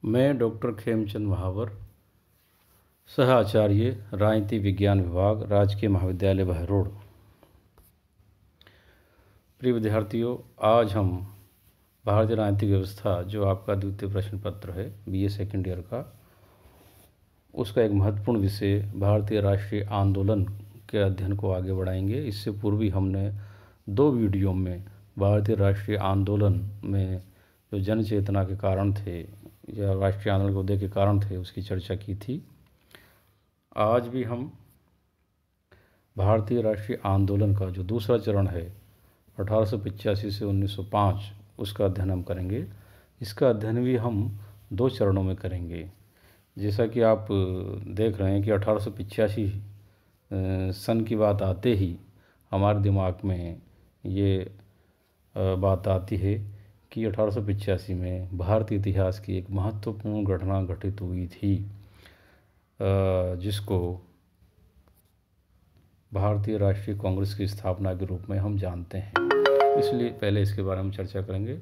मैं डॉक्टर खेमचंद महावर, सह आचार्य राजनीति विज्ञान विभाग, राजकीय महाविद्यालय बहरोड। प्रिय विद्यार्थियों, आज हम भारतीय राजनीतिक व्यवस्था, जो आपका द्वितीय प्रश्न पत्र है बीए सेकेंड ईयर का, उसका एक महत्वपूर्ण विषय भारतीय राष्ट्रीय आंदोलन के अध्ययन को आगे बढ़ाएंगे। इससे पूर्व भी हमने 2 वीडियो में भारतीय राष्ट्रीय आंदोलन में जो जन चेतना के कारण थे या राष्ट्रीय आंदोलन के उदय के कारण थे, उसकी चर्चा की थी। आज भी हम भारतीय राष्ट्रीय आंदोलन का जो दूसरा चरण है 1885 से 1905, उसका अध्ययन हम करेंगे। इसका अध्ययन भी हम 2 चरणों में करेंगे। जैसा कि आप देख रहे हैं कि 1885 सन की बात आते ही हमारे दिमाग में ये बात आती है कि 1885 में भारतीय इतिहास की एक महत्वपूर्ण घटना घटित हुई थी, जिसको भारतीय राष्ट्रीय कांग्रेस की स्थापना के रूप में हम जानते हैं। इसलिए पहले इसके बारे में चर्चा करेंगे।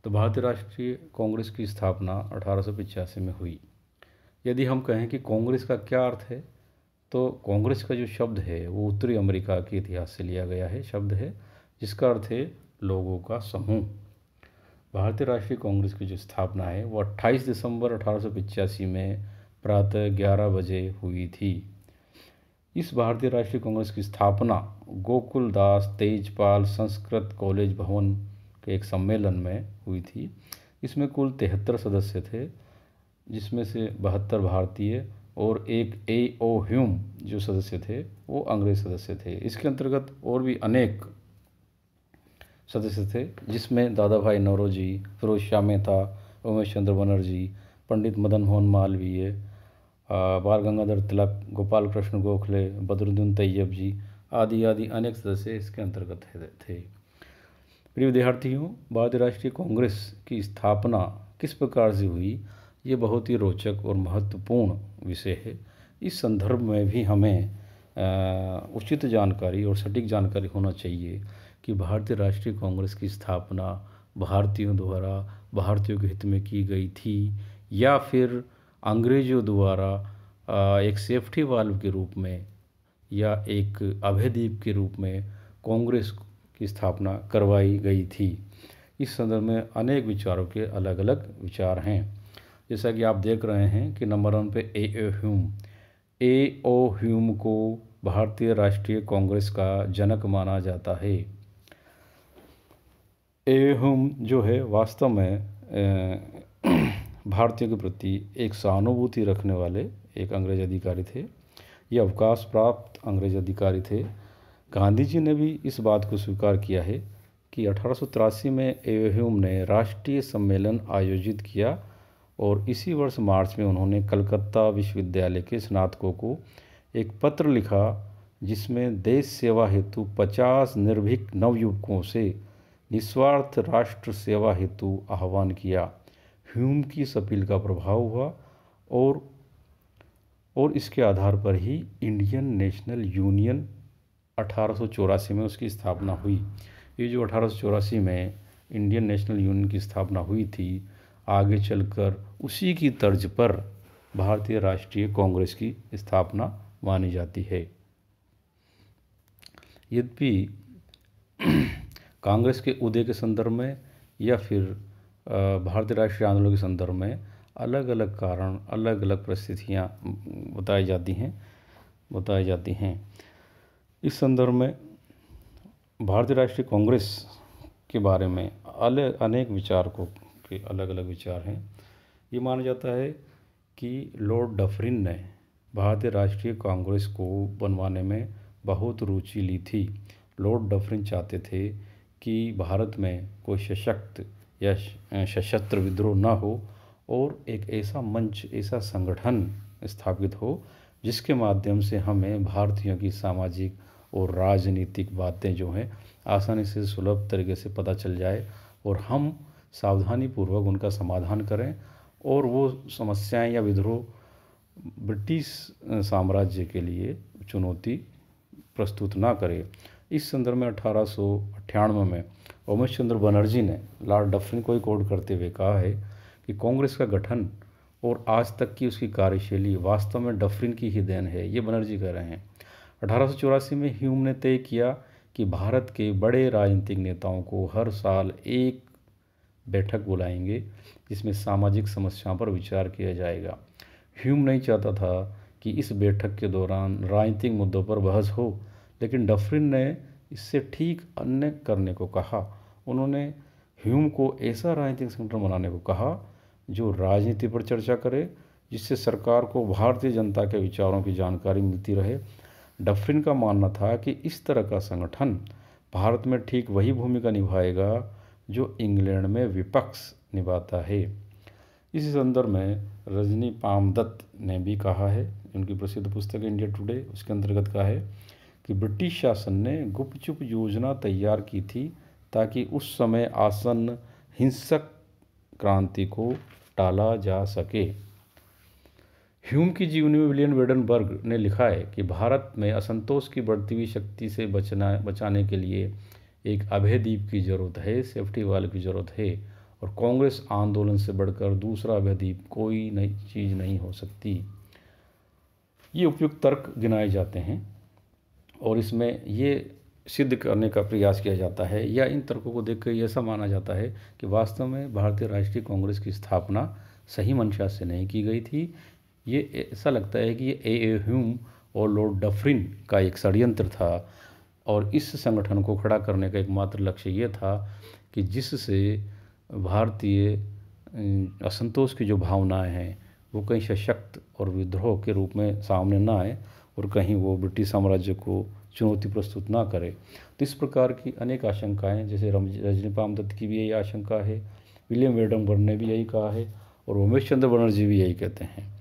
तो भारतीय राष्ट्रीय कांग्रेस की स्थापना 1885 में हुई। यदि हम कहें कि कांग्रेस का क्या अर्थ है, तो कांग्रेस का जो शब्द है वो उत्तरी अमेरिका के इतिहास से लिया गया है शब्द है, जिसका अर्थ है लोगों का समूह। भारतीय राष्ट्रीय कांग्रेस की जो स्थापना है वो 28 दिसंबर 1885 में प्रातः 11 बजे हुई थी। इस भारतीय राष्ट्रीय कांग्रेस की स्थापना गोकुल दास तेजपाल संस्कृत कॉलेज भवन के एक सम्मेलन में हुई थी। इसमें कुल 73 सदस्य थे, जिसमें से 72 भारतीय और एक A.O. ह्यूम जो सदस्य थे वो अंग्रेज सदस्य थे। इसके अंतर्गत और भी अनेक सदस्य थे, जिसमें दादा भाई नौरोजी, फिरोज शाह मेहता, उमेश चंद्र बनर्जी, पंडित मदन मोहन मालवीय, बाल गंगाधर तिलक, गोपाल कृष्ण गोखले, बदरुद्दीन तैयब जी आदि अनेक सदस्य इसके अंतर्गत थे। प्रिय विद्यार्थियों, भारतीय राष्ट्रीय कांग्रेस की स्थापना किस प्रकार से हुई, ये बहुत ही रोचक और महत्वपूर्ण विषय है। इस संदर्भ में भी हमें उचित जानकारी और सटीक जानकारी होना चाहिए कि भारतीय राष्ट्रीय कांग्रेस की स्थापना भारतीयों द्वारा भारतीयों के हित में की गई थी या फिर अंग्रेजों द्वारा एक सेफ्टी वाल्व के रूप में या एक अभयदीप के रूप में कांग्रेस की स्थापना करवाई गई थी। इस संदर्भ में अनेक विचारों के अलग अलग विचार हैं। जैसा कि आप देख रहे हैं कि नंबर 1 पे A.O. ह्यूम को भारतीय राष्ट्रीय कांग्रेस का जनक माना जाता है। A.O. ह्यूम जो है वास्तव में भारतीयों के प्रति एक सहानुभूति रखने वाले एक अंग्रेज अधिकारी थे। ये अवकाश प्राप्त अंग्रेज अधिकारी थे। गांधी जी ने भी इस बात को स्वीकार किया है कि 1883 में A.O. ह्यूम ने राष्ट्रीय सम्मेलन आयोजित किया और इसी वर्ष मार्च में उन्होंने कलकत्ता विश्वविद्यालय के स्नातकों को एक पत्र लिखा, जिसमें देश सेवा हेतु 50 निर्भीक नवयुवकों से निस्वार्थ राष्ट्र सेवा हेतु आह्वान किया। ह्यूम की इस अपील का प्रभाव हुआ और इसके आधार पर ही इंडियन नेशनल यूनियन 1884 में उसकी स्थापना हुई। ये जो 1884 में इंडियन नेशनल यूनियन की स्थापना हुई थी, आगे चलकर उसी की तर्ज पर भारतीय राष्ट्रीय कांग्रेस की स्थापना मानी जाती है। यद्यपि कांग्रेस के उदय के संदर्भ में या फिर भारतीय राष्ट्रीय आंदोलन के संदर्भ में अलग अलग कारण, अलग अलग परिस्थितियाँ बताई जाती हैं। इस संदर्भ में भारतीय राष्ट्रीय कांग्रेस के बारे में अनेक विचारकों के अलग अलग विचार हैं। ये माना जाता है कि लॉर्ड डफरिन ने भारतीय राष्ट्रीय कांग्रेस को बनवाने में बहुत रुचि ली थी। लॉर्ड डफरिन चाहते थे कि भारत में कोई सशक्त या सशस्त्र विद्रोह न हो और एक ऐसा मंच, ऐसा संगठन स्थापित हो जिसके माध्यम से हमें भारतीयों की सामाजिक और राजनीतिक बातें जो हैं आसानी से सुलभ तरीके से पता चल जाए और हम सावधानी पूर्वक उनका समाधान करें और वो समस्याएं या विद्रोह ब्रिटिश साम्राज्य के लिए चुनौती प्रस्तुत ना करे। इस संदर्भ में 1898 में उमेश चंद्र बनर्जी ने लॉर्ड डफरिन को ही कोट करते हुए कहा है कि कांग्रेस का गठन और आज तक की उसकी कार्यशैली वास्तव में डफरिन की ही देन है, ये बनर्जी कह रहे हैं। 1884 में ह्यूम ने तय किया कि भारत के बड़े राजनीतिक नेताओं को हर साल एक बैठक बुलाएंगे जिसमें सामाजिक समस्याओं पर विचार किया जाएगा। ह्यूम नहीं चाहता था कि इस बैठक के दौरान राजनीतिक मुद्दों पर बहस हो, लेकिन डफरिन ने इससे ठीक अन्य करने को कहा। उन्होंने ह्यूम को ऐसा राजनीतिक संगठन बनाने को कहा जो राजनीति पर चर्चा करे, जिससे सरकार को भारतीय जनता के विचारों की जानकारी मिलती रहे। डफरिन का मानना था कि इस तरह का संगठन भारत में ठीक वही भूमिका निभाएगा जो इंग्लैंड में विपक्ष निभाता है। इसी संदर्भ में रजनी पामदत्त ने भी कहा है, उनकी प्रसिद्ध पुस्तक इंडिया टुडे, उसके अंतर्गत कहा है कि ब्रिटिश शासन ने गुपचुप योजना तैयार की थी ताकि उस समय आसन्न हिंसक क्रांति को टाला जा सके। ह्यूम की जीवनी में विलियम वेडनबर्ग ने लिखा है कि भारत में असंतोष की बढ़ती हुई शक्ति से बचाने के लिए एक अभय द्वीप की ज़रूरत है, सेफ्टी वाल की ज़रूरत है, और कांग्रेस आंदोलन से बढ़कर दूसरा अभय द्वीप कोई नई चीज़ नहीं हो सकती। ये उपयुक्त तर्क गिनाए जाते हैं और इसमें ये सिद्ध करने का प्रयास किया जाता है या इन तर्कों को देखकर ऐसा माना जाता है कि वास्तव में भारतीय राष्ट्रीय कांग्रेस की स्थापना सही मंशा से नहीं की गई थी। ये ऐसा लगता है कि ये ए ह्यूम और लॉर्ड डफरिन का एक षड्यंत्र था और इस संगठन को खड़ा करने का एकमात्र लक्ष्य ये था कि जिससे भारतीय असंतोष की जो भावनाएं हैं वो कहीं सशक्त और विद्रोह के रूप में सामने ना आए और कहीं वो ब्रिटिश साम्राज्य को चुनौती प्रस्तुत ना करे। तो इस प्रकार की अनेक आशंकाएं, जैसे रजनी पामदत्त की भी यही आशंका है, विलियम वेडनबर्ग ने भी यही कहा है और उमेश चंद्र बनर्जी भी यही कहते हैं।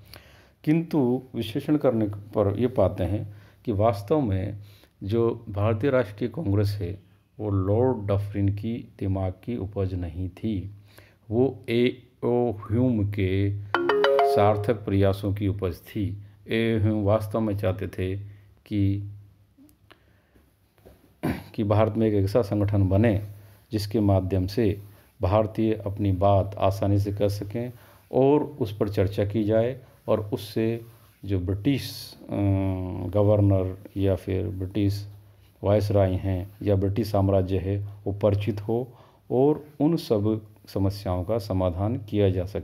किंतु विश्लेषण करने पर ये पाते हैं कि वास्तव में जो भारतीय राष्ट्रीय कांग्रेस है वो लॉर्ड डफरिन की दिमाग की उपज नहीं थी, वो ए.ओ. ह्यूम के सार्थक प्रयासों की उपज थी। ए ह्यूम वास्तव में चाहते थे कि भारत में एक ऐसा संगठन बने जिसके माध्यम से भारतीय अपनी बात आसानी से कर सकें और उस पर चर्चा की जाए और उससे जो ब्रिटिश गवर्नर या फिर ब्रिटिश वायसराय हैं या ब्रिटिश साम्राज्य है वो परिचित हो और उन सब समस्याओं का समाधान किया जा सके।